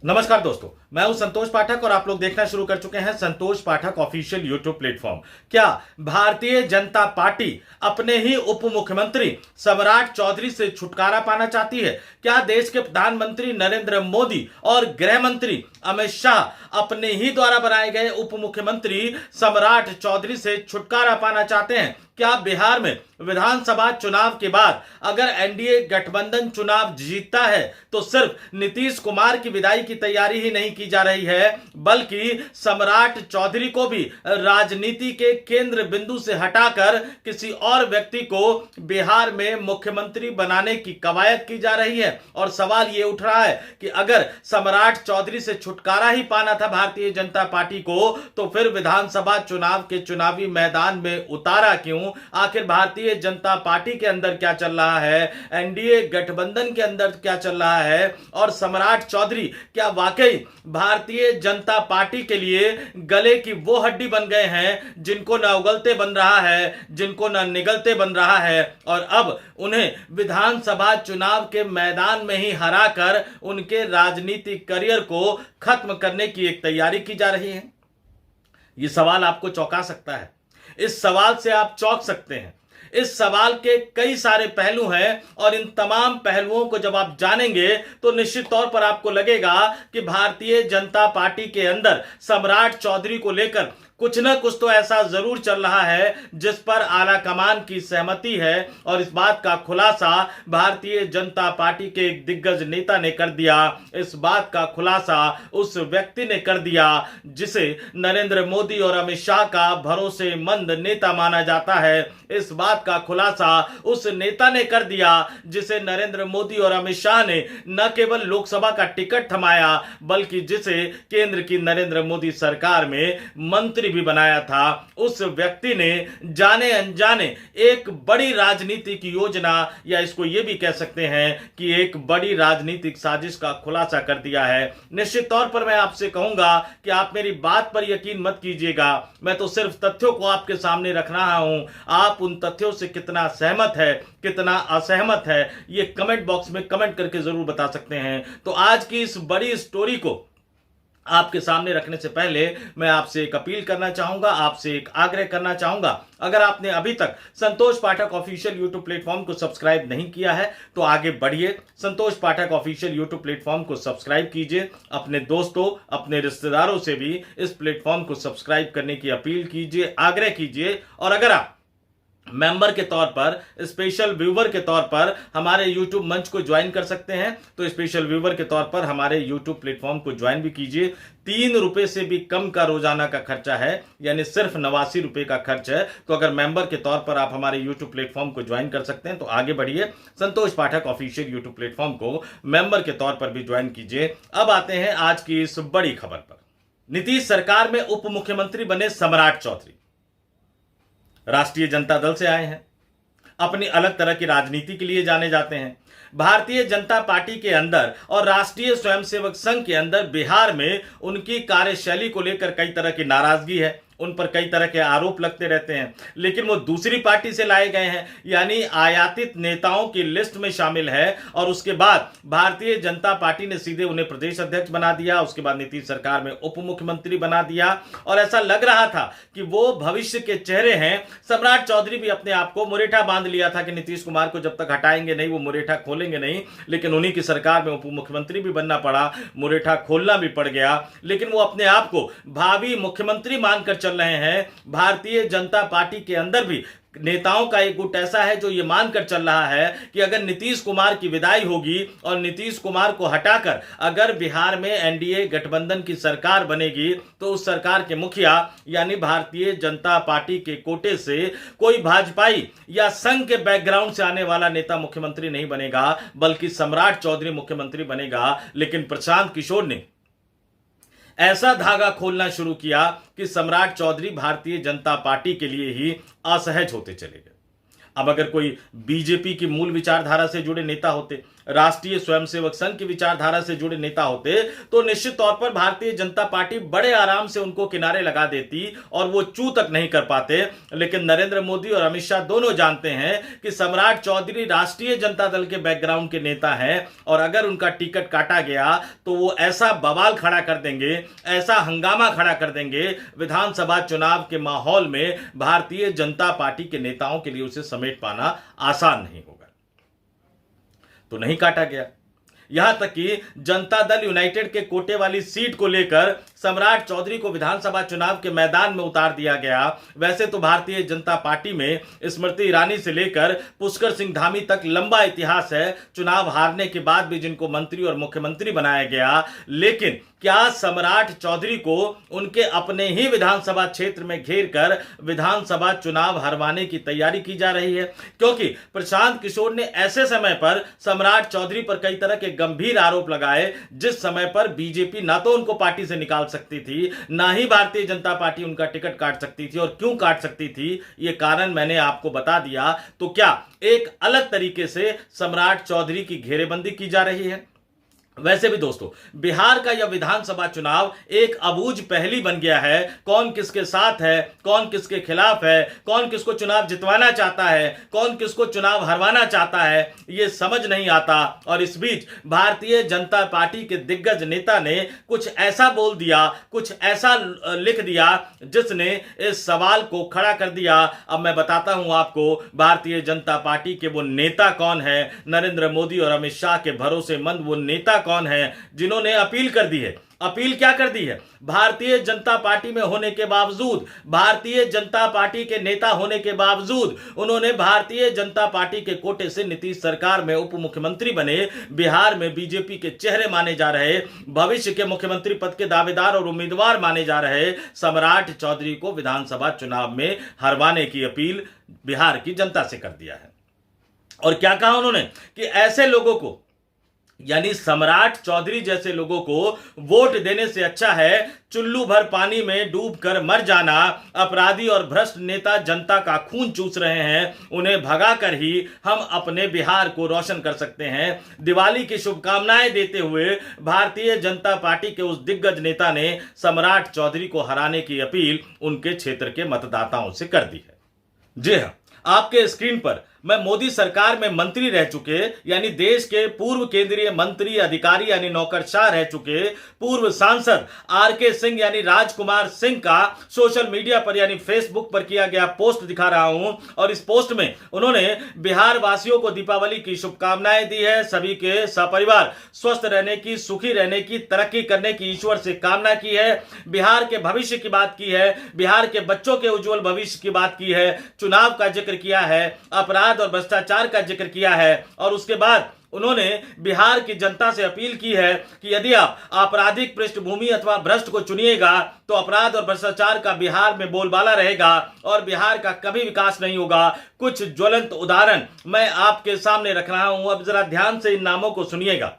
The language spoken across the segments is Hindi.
नमस्कार दोस्तों, मैं हूं संतोष पाठक और आप लोग देखना शुरू कर चुके हैं संतोष पाठक ऑफिशियल यूट्यूब प्लेटफॉर्म। क्या भारतीय जनता पार्टी अपने ही उप मुख्यमंत्री सम्राट चौधरी से छुटकारा पाना चाहती है? क्या देश के प्रधानमंत्री नरेंद्र मोदी और गृह मंत्री अमित शाह अपने ही द्वारा बनाए गए उप मुख्यमंत्री सम्राट चौधरी से छुटकारा पाना चाहते हैं? क्या बिहार में विधानसभा चुनाव के बाद अगर एनडीए गठबंधन चुनाव जीतता है तो सिर्फ नीतीश कुमार की विदाई की तैयारी ही नहीं की जा रही है, बल्कि सम्राट चौधरी को भी राजनीति के केंद्र बिंदु से हटाकर किसी और व्यक्ति को बिहार में मुख्यमंत्री बनाने की कवायद की जा रही है। और सवाल यह उठ रहा है कि अगर सम्राट चौधरी से छुटकारा ही पाना था भारतीय जनता पार्टी को, तो फिर विधानसभा चुनाव के चुनावी मैदान में उतारा क्यों? आखिर भारतीय जनता पार्टी के अंदर क्या चल रहा है, एनडीए गठबंधन के अंदर क्या चल रहा है, और सम्राट चौधरी क्या वाकई भारतीय जनता पार्टी के लिए गले की वो हड्डी बन गए हैं जिनको न उगलते बन रहा है, जिनको न निगलते बन रहा है, और अब उन्हें विधानसभा चुनाव के मैदान में ही हराकर उनके राजनीतिक करियर को खत्म करने की एक तैयारी की जा रही है? यह सवाल आपको चौंका सकता है, इस सवाल से आप चौंक सकते हैं। इस सवाल के कई सारे पहलू हैं और इन तमाम पहलुओं को जब आप जानेंगे तो निश्चित तौर पर आपको लगेगा कि भारतीय जनता पार्टी के अंदर सम्राट चौधरी को लेकर कुछ न कुछ तो ऐसा जरूर चल रहा है जिस पर आला कमान की सहमति है। और इस बात का खुलासा भारतीय जनता पार्टी के एक दिग्गज नेता ने कर दिया। इस बात का खुलासा उस व्यक्ति ने कर दिया जिसे नरेंद्र मोदी और अमित शाह का भरोसेमंद नेता माना जाता है। इस बात का खुलासा उस नेता ने कर दिया जिसे नरेंद्र मोदी और अमित शाह ने न केवल लोकसभा का टिकट थमाया, बल्कि जिसे केंद्र की नरेंद्र मोदी सरकार में मंत्री भी बनाया था। उस व्यक्ति ने जाने अनजाने एक बड़ी राजनीतिक योजना, या इसको यह भी कह सकते हैं कि एक बड़ी राजनीतिक साजिश का खुलासा कर दिया है। निश्चित तौर पर मैं आपसे कहूंगा कि आप मेरी बात पर यकीन मत कीजिएगा, मैं तो सिर्फ तथ्यों को आपके सामने रख रहा हूं। आप उन तथ्यों से कितना सहमत है, कितना असहमत है, ये कमेंट बॉक्स में कमेंट करके जरूर बता सकते हैं। तो आज की इस बड़ी स्टोरी को आपके सामने रखने से पहले मैं आपसे एक अपील करना चाहूंगा, आपसे एक आग्रह करना चाहूंगा। अगर आपने अभी तक संतोष पाठक ऑफिशियल यूट्यूब प्लेटफॉर्म को सब्सक्राइब नहीं किया है तो आगे बढ़िए, संतोष पाठक ऑफिशियल यूट्यूब प्लेटफॉर्म को सब्सक्राइब कीजिए। अपने दोस्तों, अपने रिश्तेदारों से भी इस प्लेटफॉर्म को सब्सक्राइब करने की अपील कीजिए, आग्रह कीजिए। और अगर आप मेंबर के तौर पर, स्पेशल व्यूवर के तौर पर हमारे यूट्यूब मंच को ज्वाइन कर सकते हैं, तो स्पेशल व्यूवर के तौर पर हमारे यूट्यूब प्लेटफॉर्म को ज्वाइन भी कीजिए। 3 रुपए से भी कम का रोजाना का खर्चा है, यानी सिर्फ 89 रुपए का खर्च है। तो अगर मेंबर के तौर पर आप हमारे यूट्यूब प्लेटफॉर्म को ज्वाइन कर सकते हैं तो आगे बढ़िए, संतोष पाठक ऑफिशियल यूट्यूब प्लेटफॉर्म को मेंबर के तौर पर भी ज्वाइन कीजिए। अब आते हैं आज की इस बड़ी खबर पर। नीतीश सरकार में उप मुख्यमंत्री बने सम्राट चौधरी राष्ट्रीय जनता दल से आए हैं, अपनी अलग तरह की राजनीति के लिए जाने जाते हैं। भारतीय जनता पार्टी के अंदर और राष्ट्रीय स्वयंसेवक संघ के अंदर बिहार में उनकी कार्यशैली को लेकर कई तरह की नाराजगी है, उन पर कई तरह के आरोप लगते रहते हैं। लेकिन वो दूसरी पार्टी से लाए गए हैं, यानी आयातित नेताओं की लिस्ट में शामिल है। और उसके बाद भारतीय जनता पार्टी ने सीधे उन्हें प्रदेश अध्यक्ष बना दिया, उसके बाद नीतीश सरकार में उप मुख्यमंत्री बना दिया। और ऐसा लग रहा था कि वो भविष्य के चेहरे हैं। सम्राट चौधरी भी अपने आप को मुरेठा बांध लिया था कि नीतीश कुमार को जब तक हटाएंगे नहीं वो मुरेठा खोलेंगे नहीं। लेकिन उन्हीं की सरकार में उप मुख्यमंत्री भी बनना पड़ा, मुरेठा खोलना भी पड़ गया। लेकिन वो अपने आप को भावी मुख्यमंत्री मानकर चल रहे हैं। भारतीय जनता पार्टी के अंदर भी नेताओं का एक गुट ऐसा है जो ये मानकर चल रहा है कि अगर नीतीश कुमार की विदाई होगी और नीतीश कुमार को हटाकर अगर बिहार में एनडीए गठबंधन की सरकार बनेगी तो उस सरकार के मुखिया यानी भारतीय जनता पार्टी के कोटे से कोई भाजपाई या संघ के बैकग्राउंड से आने वाला नेता मुख्यमंत्री नहीं बनेगा, बल्कि सम्राट चौधरी मुख्यमंत्री बनेगा। लेकिन प्रशांत किशोर ने ऐसा धागा खोलना शुरू किया कि सम्राट चौधरी भारतीय जनता पार्टी के लिए ही असहज होते चले गए। अब अगर कोई बीजेपी की मूल विचारधारा से जुड़े नेता होते, राष्ट्रीय स्वयंसेवक संघ की विचारधारा से जुड़े नेता होते तो निश्चित तौर पर भारतीय जनता पार्टी बड़े आराम से उनको किनारे लगा देती और वो चू तक नहीं कर पाते। लेकिन नरेंद्र मोदी और अमित शाह दोनों जानते हैं कि सम्राट चौधरी राष्ट्रीय जनता दल के बैकग्राउंड के नेता हैं और अगर उनका टिकट काटा गया तो वो ऐसा बवाल खड़ा कर देंगे, ऐसा हंगामा खड़ा कर देंगे विधानसभा चुनाव के माहौल में, भारतीय जनता पार्टी के नेताओं के लिए उसे समेट पाना आसान नहीं होगा। तो नहीं काटा गया। यहां तक कि जनता दल यूनाइटेड के कोटे वाली सीट को लेकर सम्राट चौधरी को विधानसभा चुनाव के मैदान में उतार दिया गया। वैसे तो भारतीय जनता पार्टी में स्मृति ईरानी से लेकर पुष्कर सिंह धामी तक लंबा इतिहास है, चुनाव हारने के बाद भी जिनको मंत्री और मुख्यमंत्री बनाया गया। लेकिन क्या सम्राट चौधरी को उनके अपने ही विधानसभा क्षेत्र में घेर कर विधानसभा चुनाव हरवाने की तैयारी की जा रही है? क्योंकि प्रशांत किशोर ने ऐसे समय पर सम्राट चौधरी पर कई तरह के गंभीर आरोप लगाए जिस समय पर बीजेपी ना तो उनको पार्टी से निकाल सकती थी, ना ही भारतीय जनता पार्टी उनका टिकट काट सकती थी। और क्यों काट सकती थी ये कारण मैंने आपको बता दिया। तो क्या एक अलग तरीके से सम्राट चौधरी की घेरेबंदी की जा रही है? वैसे भी दोस्तों, बिहार का यह विधानसभा चुनाव एक अबूझ पहेली बन गया है। कौन किसके साथ है, कौन किसके खिलाफ है, कौन किसको चुनाव जितवाना चाहता है, कौन किसको चुनाव हरवाना चाहता है, ये समझ नहीं आता। और इस बीच भारतीय जनता पार्टी के दिग्गज नेता ने कुछ ऐसा बोल दिया, कुछ ऐसा लिख दिया जिसने इस सवाल को खड़ा कर दिया। अब मैं बताता हूं आपको भारतीय जनता पार्टी के वो नेता कौन है, नरेंद्र मोदी और अमित शाह के भरोसेमंद वो नेता कौन है जिन्होंने अपील कर दी है। अपील क्या कर दी है? भारतीय जनता पार्टी में होने के बावजूद, भारतीय जनता पार्टी के नेता होने के बावजूद उन्होंने भारतीय जनता पार्टी के कोटे से नीतीश सरकार में उप मुख्यमंत्री बने, बिहार में बीजेपी के चेहरे माने जा रहे, भविष्य के मुख्यमंत्री पद के दावेदार और उम्मीदवार माने जा रहे सम्राट चौधरी को विधानसभा चुनाव में हरवाने की अपील बिहार की जनता से कर दिया है। और क्या कहा उन्होंने कि ऐसे लोगों को, यानी सम्राट चौधरी जैसे लोगों को वोट देने से अच्छा है चुल्लू भर पानी में डूबकर मर जाना। अपराधी और भ्रष्ट नेता जनता का खून चूस रहे हैं, उन्हें भगाकर ही हम अपने बिहार को रोशन कर सकते हैं। दिवाली की शुभकामनाएं देते हुए भारतीय जनता पार्टी के उस दिग्गज नेता ने सम्राट चौधरी को हराने की अपील उनके क्षेत्र के मतदाताओं से कर दी है। जी हां, आपके स्क्रीन पर मैं मोदी सरकार में मंत्री रह चुके, यानी देश के पूर्व केंद्रीय मंत्री अधिकारी यानी नौकरशाह रह चुके पूर्व सांसद आरके सिंह यानी राजकुमार सिंह का सोशल मीडिया पर यानी फेसबुक पर किया गया पोस्ट दिखा रहा हूं। और इस पोस्ट में उन्होंने बिहार वासियों को दीपावली की शुभकामनाएं दी है, सभी के सपरिवार स्वस्थ रहने की, सुखी रहने की, तरक्की करने की ईश्वर से कामना की है, बिहार के भविष्य की बात की है, बिहार के बच्चों के उज्जवल भविष्य की बात की है, चुनाव का जिक्र किया है, अपराध और भ्रष्टाचार का जिक्र किया है। और उसके बाद उन्होंने बिहार की जनता से अपील की है कि यदि आप आपराधिक पृष्ठभूमि अथवा भ्रष्ट को चुनिएगा तो अपराध और भ्रष्टाचार का बिहार में बोलबाला रहेगा और बिहार का कभी विकास नहीं होगा। कुछ ज्वलंत उदाहरण मैं आपके सामने रख रहा हूं, अब जरा ध्यान से इन नामों को सुनिएगा।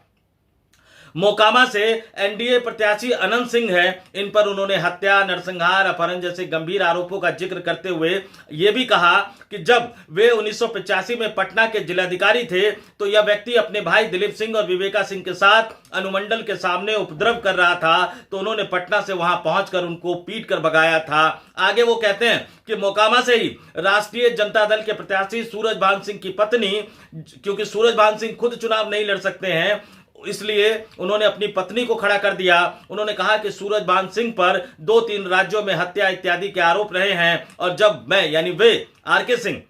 मोकामा से एनडीए प्रत्याशी अनंत सिंह है, इन पर उन्होंने हत्या, नरसंहार, अपहरण जैसे गंभीर आरोपों का जिक्र करते हुए यह भी कहा कि जब वे 1985 में पटना के जिलाधिकारी थे तो यह व्यक्ति अपने भाई दिलीप सिंह और विवेका सिंह के साथ अनुमंडल के सामने उपद्रव कर रहा था, तो उन्होंने पटना से वहां पहुंचकर उनको पीट कर भगाया था। आगे वो कहते हैं कि मोकामा से ही राष्ट्रीय जनता दल के प्रत्याशी सूरजभान सिंह की पत्नी, क्योंकि सूरजभान सिंह खुद चुनाव नहीं लड़ सकते हैं इसलिए उन्होंने अपनी पत्नी को खड़ा कर दिया। उन्होंने कहा कि सूरजभान सिंह पर 2-3 राज्यों में हत्या इत्यादि के आरोप रहे हैं और जब मैं यानी वे आरके सिंह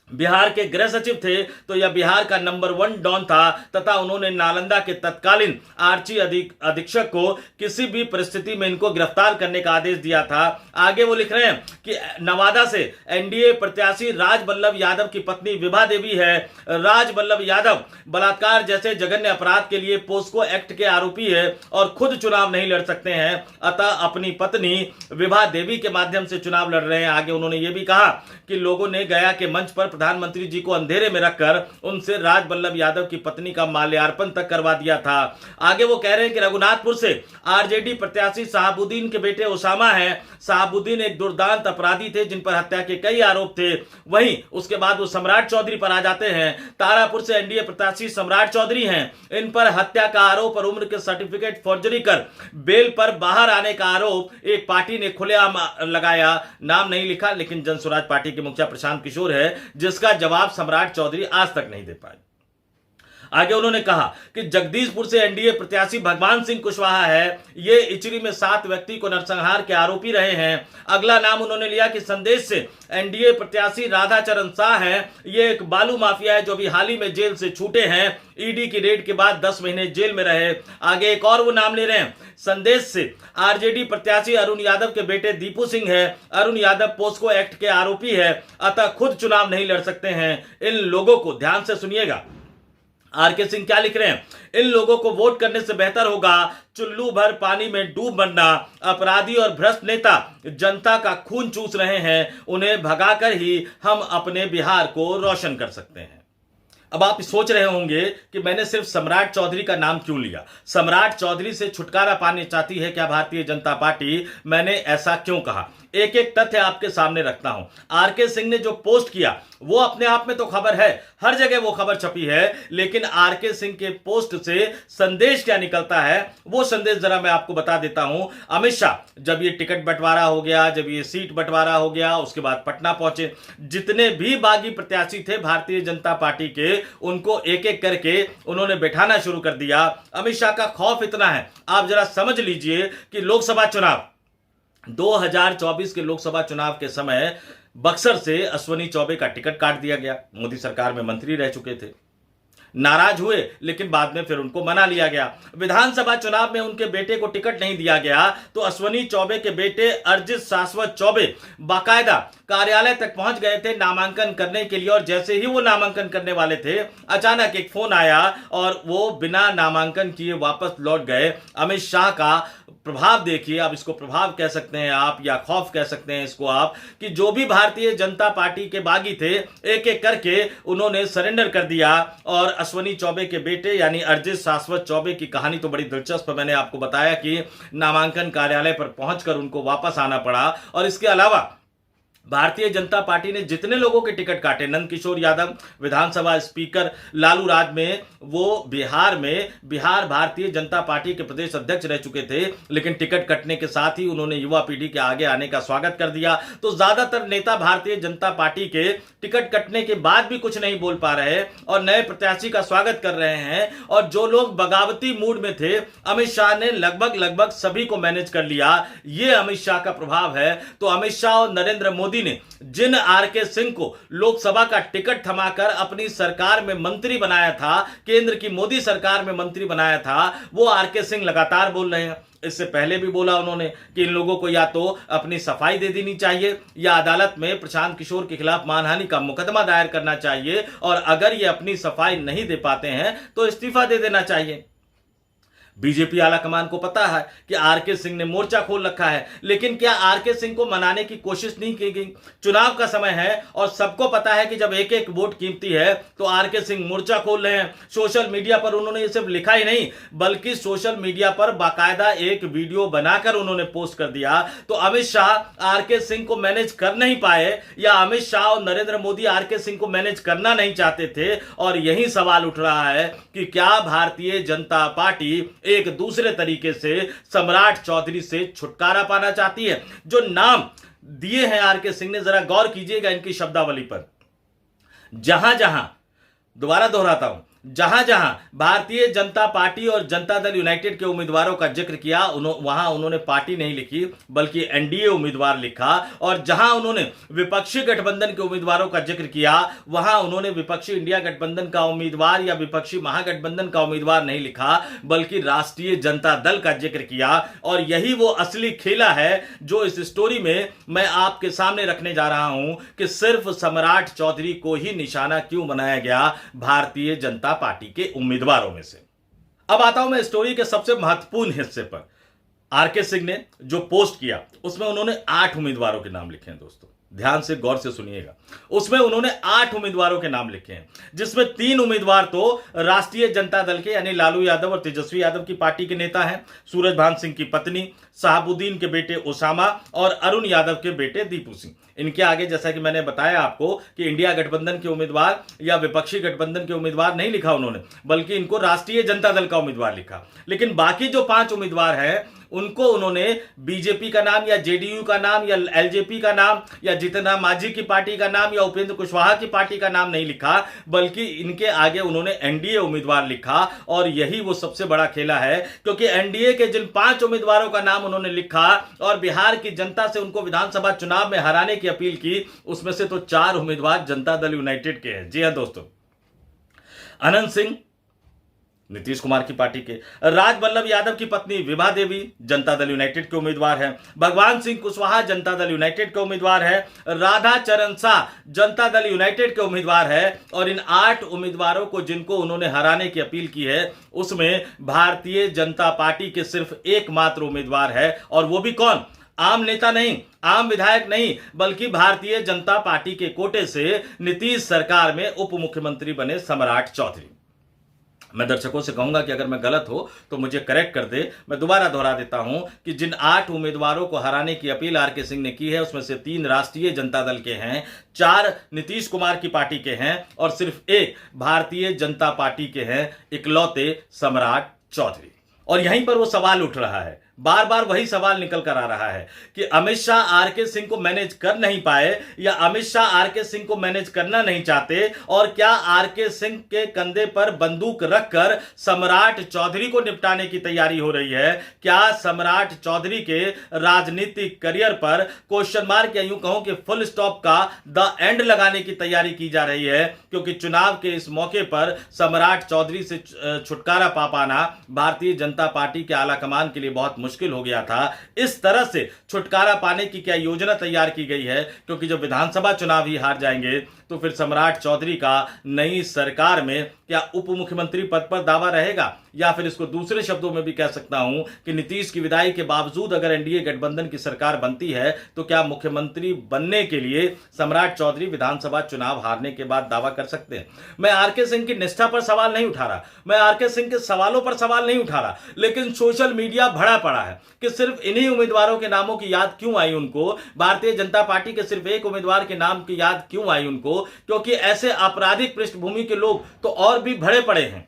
बिहार के गृह सचिव थे तो यह बिहार का नंबर 1 डॉन था तथा उन्होंने नालंदा के तत्कालीन आर्ची अधीक्षक को किसी भी परिस्थिति में इनको गिरफ्तार करने का आदेश दिया था। आगे वो लिख रहे हैं कि नवादा से एनडीए प्रत्याशी राजबल्लभ यादव की पत्नी विभा देवी है। राजबल्लभ यादव बलात्कार जैसे जघन्य अपराध के लिए पोस्को एक्ट के आरोपी है और खुद चुनाव नहीं लड़ सकते हैं, अतः अपनी पत्नी विभा देवी के माध्यम से चुनाव लड़ रहे हैं। आगे उन्होंने ये भी कहा कि लोगों ने गया के मंच पर प्रधानमंत्री जी को अंधेरे में रखकर उनसे राज वल्लभ यादव की पत्नी का माल्यार्पण तक करवा दिया था। आगे वो कह रहे हैं कि रघुनाथपुर से आरजेडी प्रत्याशी शहाबुद्दीन के बेटे ओसामा हैं। शहाबुद्दीन एक दुर्दांत अपराधी थे जिन पर हत्या के कई आरोप थे। वहीं उसके बाद वो सम्राट चौधरी पर आ जाते हैं। तारापुर से एनडीए प्रत्याशी सम्राट चौधरी हैं। इन पर हत्या का आरोप और उम्र के सर्टिफिकेट फॉर्जरी कर बेल पर बाहर आने का आरोप एक पार्टी ने खुलेआम लगाया। नाम नहीं लिखा, लेकिन जनस्वराज पार्टी के मुखिया प्रशांत किशोर है, जिसका जवाब सम्राट चौधरी आज तक नहीं दे पाए। आगे उन्होंने कहा कि जगदीशपुर से एनडीए प्रत्याशी भगवान सिंह कुशवाहा है। ये इचरी में 7 व्यक्ति को नरसंहार के आरोपी रहे हैं। अगला नाम उन्होंने लिया कि संदेश से एनडीए प्रत्याशी राधाचरण शाह है। ये एक बालू माफिया है जो भी हाल ही में जेल से छूटे हैं। ईडी की रेड के बाद 10 महीने जेल में रहे। आगे एक और वो नाम ले रहे हैं, संदेश से आरजेडी प्रत्याशी अरुण यादव के बेटे दीपू सिंह है। अरुण यादव पोस्को एक्ट के आरोपी है, अतः खुद चुनाव नहीं लड़ सकते हैं। इन लोगों को ध्यान से सुनिएगा। आरके सिंह क्या लिख रहे हैं, इन लोगों को वोट करने से बेहतर होगा चुल्लू भर पानी में डूब मरना। अपराधी और भ्रष्ट नेता जनता का खून चूस रहे हैं, उन्हें भगाकर ही हम अपने बिहार को रोशन कर सकते हैं। अब आप सोच रहे होंगे कि मैंने सिर्फ सम्राट चौधरी का नाम क्यों लिया। सम्राट चौधरी से छुटकारा पाने चाहती है क्या भारतीय जनता पार्टी? मैंने ऐसा क्यों कहा, एक एक तथ्य आपके सामने रखता हूं। आरके सिंह ने जो पोस्ट किया वो अपने आप में तो खबर है, हर जगह वो खबर छपी है, लेकिन आरके सिंह के पोस्ट से संदेश क्या निकलता है वो संदेश जरा मैं आपको बता देता हूं। अमित शाह जब ये टिकट बंटवारा हो गया, जब ये सीट बंटवारा हो गया, उसके बाद पटना पहुंचे, जितने भी बागी प्रत्याशी थे भारतीय जनता पार्टी के, उनको एक एक करके उन्होंने बैठाना शुरू कर दिया। अमित शाह का खौफ इतना है, आप जरा समझ लीजिए कि लोकसभा चुनाव 2024 के लोकसभा चुनाव के समय बक्सर से अश्वनी चौबे का टिकट काट दिया गया। मोदी सरकार में मंत्री रह चुके थे, नाराज हुए, लेकिन बाद में फिर उनको मना लिया गया। विधानसभा चुनाव में उनके बेटे को टिकट नहीं दिया गया तो अश्वनी चौबे के बेटे अर्जित शाश्वत चौबे बाकायदा कार्यालय तक पहुंच गए थे नामांकन करने के लिए, और जैसे ही वो नामांकन करने वाले थे अचानक एक फोन आया और वो बिना नामांकन किए वापस लौट गए। अमित शाह का प्रभाव देखिए, अब इसको प्रभाव कह सकते हैं आप या खौफ कह सकते हैं इसको आप, कि जो भी भारतीय जनता पार्टी के बागी थे एक एक करके उन्होंने सरेंडर कर दिया। और अश्वनी चौबे के बेटे यानी अर्जित शाश्वत चौबे की कहानी तो बड़ी दिलचस्प। मैंने आपको बताया कि नामांकन कार्यालय पर पहुंचकर उनको वापस आना पड़ा। और इसके अलावा भारतीय जनता पार्टी ने जितने लोगों के टिकट काटे, नंदकिशोर यादव विधानसभा स्पीकर लालू राज में, वो बिहार भारतीय जनता पार्टी के प्रदेश अध्यक्ष रह चुके थे, लेकिन टिकट कटने के साथ ही उन्होंने युवा पीढ़ी के आगे आने का स्वागत कर दिया। तो ज्यादातर नेता भारतीय जनता पार्टी के टिकट कटने के बाद भी कुछ नहीं बोल पा रहे और नए प्रत्याशी का स्वागत कर रहे हैं। और जो लोग बगावती मूड में थे, अमित शाह ने लगभग सभी को मैनेज कर लिया। ये अमित शाह का प्रभाव है। तो अमित शाह और नरेंद्र मोदी ने जिन आरके सिंह को लोकसभा का टिकट थमाकर अपनी सरकार में मंत्री बनाया था, केंद्र की मोदी सरकार में मंत्री बनाया था, वो आरके सिंह लगातार बोल रहे हैं। इससे पहले भी बोला उन्होंने कि इन लोगों को या तो अपनी सफाई दे देनी चाहिए या अदालत में प्रशांत किशोर के खिलाफ मानहानि का मुकदमा दायर करना चाहिए, और अगर ये अपनी सफाई नहीं दे पाते हैं तो इस्तीफा दे देना चाहिए। बीजेपी आला कमान को पता है कि आरके सिंह ने मोर्चा खोल रखा है, लेकिन क्या आरके सिंह को मनाने की कोशिश नहीं की गई? चुनाव का समय है और सबको पता है कि जब एक एक वोट कीमती है तो आरके सिंह मोर्चा खोल रहे हैं। सोशल मीडिया पर उन्होंने ये सिर्फ लिखा ही नहीं, बल्कि सोशल मीडिया पर बाकायदा एक वीडियो बनाकर उन्होंने पोस्ट कर दिया। तो अमित शाह आरके सिंह को मैनेज कर नहीं पाए, या अमित शाह और नरेंद्र मोदी आरके सिंह को मैनेज करना नहीं चाहते थे। और यही सवाल उठ रहा है कि क्या भारतीय जनता पार्टी एक दूसरे तरीके से सम्राट चौधरी से छुटकारा पाना चाहती है? जो नाम दिए हैं आरके सिंह ने, जरा गौर कीजिएगा इनकी शब्दावली पर। जहां जहां, दोबारा दोहराता हूं, जहां जहां भारतीय जनता पार्टी और जनता दल यूनाइटेड के उम्मीदवारों का जिक्र किया, वहां उन्होंने पार्टी नहीं लिखी बल्कि एनडीए उम्मीदवार लिखा। और जहां उन्होंने विपक्षी गठबंधन के उम्मीदवारों का जिक्र किया, वहां उन्होंने विपक्षी इंडिया गठबंधन का उम्मीदवार या विपक्षी महागठबंधन का उम्मीदवार नहीं लिखा, बल्कि राष्ट्रीय जनता दल का जिक्र किया। और यही वो असली खेला है जो इस स्टोरी में मैं आपके सामने रखने जा रहा हूं कि सिर्फ सम्राट चौधरी को ही निशाना क्यों बनाया गया भारतीय जनता पार्टी के उम्मीदवारों में से। अब आता हूं मैं स्टोरी के सबसे महत्वपूर्ण हिस्से पर। आरके सिंह ने जो पोस्ट किया उसमें उन्होंने 8 उम्मीदवारों के नाम लिखे हैं दोस्तों। ध्यान से गौर से सुनिएगा। उसमें उन्होंने 8 उम्मीदवारों के नाम लिखे हैं, जिसमें 3 उम्मीदवार तो राष्ट्रीय जनता दल के यानी लालू यादव और तेजस्वी यादव की पार्टी के नेता हैं, सूरजभान सिंह की पत्नी, शहाबुद्दीन के बेटे ओसामा और अरुण यादव के बेटे दीपू सिंह। इनके आगे जैसा कि मैंने बताया आपको कि इंडिया गठबंधन के उम्मीदवार या विपक्षी गठबंधन के उम्मीदवार नहीं लिखा उन्होंने, बल्कि इनको राष्ट्रीय जनता दल का उम्मीदवार लिखा। लेकिन बाकी जो 5 उम्मीदवार हैं उनको उन्होंने बीजेपी का नाम या जेडीयू का नाम या एलजेपी का नाम या जीतन राम मांझी की पार्टी का नाम या उपेंद्र कुशवाहा की पार्टी का नाम नहीं लिखा, बल्कि इनके आगे उन्होंने एनडीए उम्मीदवार लिखा। और यही वो सबसे बड़ा खेला है, क्योंकि एनडीए के जिन 5 उम्मीदवारों का नाम उन्होंने लिखा और बिहार की जनता से उनको विधानसभा चुनाव में हराने की अपील की, उसमें से तो 4 उम्मीदवार जनता दल यूनाइटेड के हैं। जी हां दोस्तों, अनंत सिंह नीतीश कुमार की पार्टी के, राजवल्लभ यादव की पत्नी विभा देवी जनता दल यूनाइटेड के उम्मीदवार हैं, भगवान सिंह कुशवाहा जनता दल यूनाइटेड के उम्मीदवार है, राधा चरण शाह जनता दल यूनाइटेड के उम्मीदवार है। और इन 8 उम्मीदवारों को जिनको उन्होंने हराने की अपील की है, उसमें भारतीय जनता पार्टी के सिर्फ एकमात्र उम्मीदवार है, और वो भी कौन? आम नेता नहीं, आम विधायक नहीं, बल्कि भारतीय जनता पार्टी के कोटे से नीतीश सरकार में उप मुख्यमंत्री बने सम्राट चौधरी। मैं दर्शकों से कहूंगा कि अगर मैं गलत हो तो मुझे करेक्ट कर दे। मैं दोबारा दोहरा देता हूं कि जिन 8 उम्मीदवारों को हराने की अपील आर के सिंह ने की है, उसमें से 3 राष्ट्रीय जनता दल के हैं, 4 नीतीश कुमार की पार्टी के हैं और सिर्फ 1 भारतीय जनता पार्टी के हैं, इकलौते सम्राट चौधरी। और यहीं पर वो सवाल उठ रहा है, बार बार वही सवाल निकल कर आ रहा है कि अमित शाह आर के सिंह को मैनेज कर नहीं पाए या अमित शाह आर के सिंह को मैनेज करना नहीं चाहते, और क्या आर के सिंह के कंधे पर बंदूक रखकर सम्राट चौधरी को निपटाने की तैयारी हो रही है? क्या सम्राट चौधरी के राजनीतिक करियर पर क्वेश्चन मार्क या यूं कहूं कि फुल स्टॉप का द एंड लगाने की तैयारी की जा रही है? क्योंकि चुनाव के इस मौके पर सम्राट चौधरी से छुटकारा पा पाना भारतीय जनता पार्टी के आला कमान के लिए बहुत मुश्किल हो गया था। इस तरह से छुटकारा पाने की क्या योजना तैयार की गई है? क्योंकि जब विधानसभा चुनाव ही हार जाएंगे तो फिर सम्राट चौधरी का नई सरकार में क्या उप मुख्यमंत्री पद पर दावा रहेगा, या फिर इसको दूसरे शब्दों में भी कह सकता हूं कि नीतीश की विदाई के बावजूद अगर एनडीए गठबंधन की सरकार बनती है तो क्या मुख्यमंत्री बनने के लिए सम्राट चौधरी विधानसभा चुनाव हारने के बाद दावा कर सकते हैं? मैं आर के सिंह की निष्ठा पर सवाल नहीं उठा रहा, मैं आर के सिंह के सवालों पर सवाल नहीं उठा रहा, लेकिन सोशल मीडिया भरा पड़ा है कि सिर्फ इन्हीं उम्मीदवारों के नामों की याद क्यों आई उनको, भारतीय जनता पार्टी के सिर्फ एक उम्मीदवार के नाम की याद क्यों आई उनको? क्योंकि ऐसे आपराधिक पृष्ठभूमि के लोग तो और भी भरे पड़े हैं।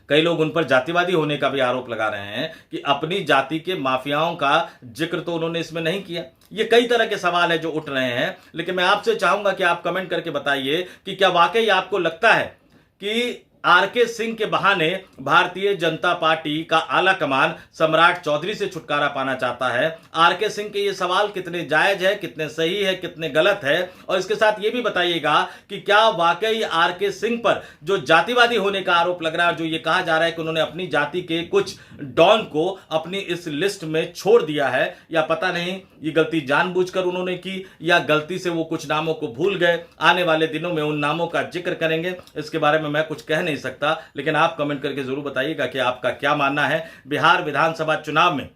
कई लोग उन पर जातिवादी होने का भी आरोप लगा रहे हैं कि अपनी जाति के माफियाओं का जिक्र तो उन्होंने इसमें नहीं किया। ये कई तरह के सवाल है जो उठ रहे हैं, लेकिन मैं आपसे चाहूंगा कि आप कमेंट करके बताइए कि क्या वाकई आपको लगता है कि आर के सिंह के बहाने भारतीय जनता पार्टी का आला कमान सम्राट चौधरी से छुटकारा पाना चाहता है? आर के सिंह के ये सवाल कितने जायज है, कितने सही है, कितने गलत है? और इसके साथ ये भी बताइएगा कि क्या वाकई आर के सिंह पर जो जातिवादी होने का आरोप लग रहा है, जो ये कहा जा रहा है कि उन्होंने अपनी जाति के कुछ डॉन को अपनी इस लिस्ट में छोड़ दिया है, या पता नहीं ये गलती जानबूझकर उन्होंने की या गलती से वो कुछ नामों को भूल गए? आने वाले दिनों में उन नामों का जिक्र करेंगे, इसके बारे में मैं कुछ कह नहीं सकता, लेकिन आप कमेंट करके जरूर बताइएगा कि आपका क्या मानना है। बिहार विधानसभा चुनाव में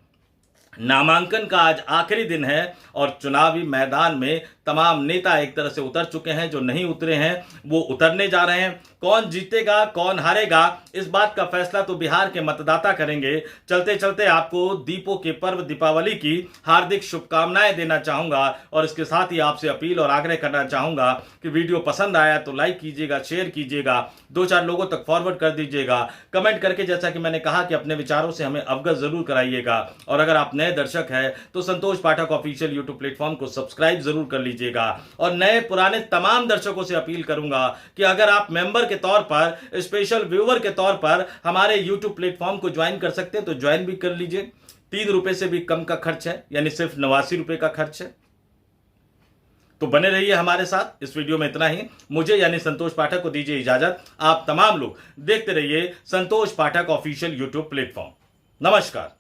नामांकन का आज आखिरी दिन है और चुनावी मैदान में तमाम नेता एक तरह से उतर चुके हैं, जो नहीं उतरे हैं वो उतरने जा रहे हैं। कौन जीतेगा कौन हारेगा इस बात का फैसला तो बिहार के मतदाता करेंगे। चलते चलते आपको दीपों के पर्व दीपावली की हार्दिक शुभकामनाएं देना चाहूंगा और इसके साथ ही आपसे अपील और आग्रह करना चाहूंगा कि वीडियो पसंद आया तो लाइक कीजिएगा, शेयर कीजिएगा, 2-4 लोगों तक फॉरवर्ड कर दीजिएगा, कमेंट करके जैसा कि मैंने कहा कि अपने विचारों से हमें अवगत जरूर कराइएगा। और अगर आप नए दर्शक हैं तो संतोष पाठक ऑफिशियल यूट्यूब प्लेटफॉर्म को सब्सक्राइब जरूर कर लीजिएगा। और नए पुराने तमाम दर्शकों से अपील करूंगा कि अगर आप मेंबर के तौर पर, स्पेशल व्यूअर के तौर पर हमारे यूट्यूब प्लेटफॉर्म को ज्वाइन कर सकते हैं तो ज्वाइन भी कर लीजिए। 3 रुपए से भी कम का खर्च है, यानी सिर्फ 89 रुपए का खर्च है। तो बने रहिए हमारे साथ। इस वीडियो में इतना ही। मुझे यानी संतोष पाठक को दीजिए इजाजत। आप तमाम लोग देखते रहिए संतोष पाठक ऑफिशियल यूट्यूब प्लेटफॉर्म। नमस्कार।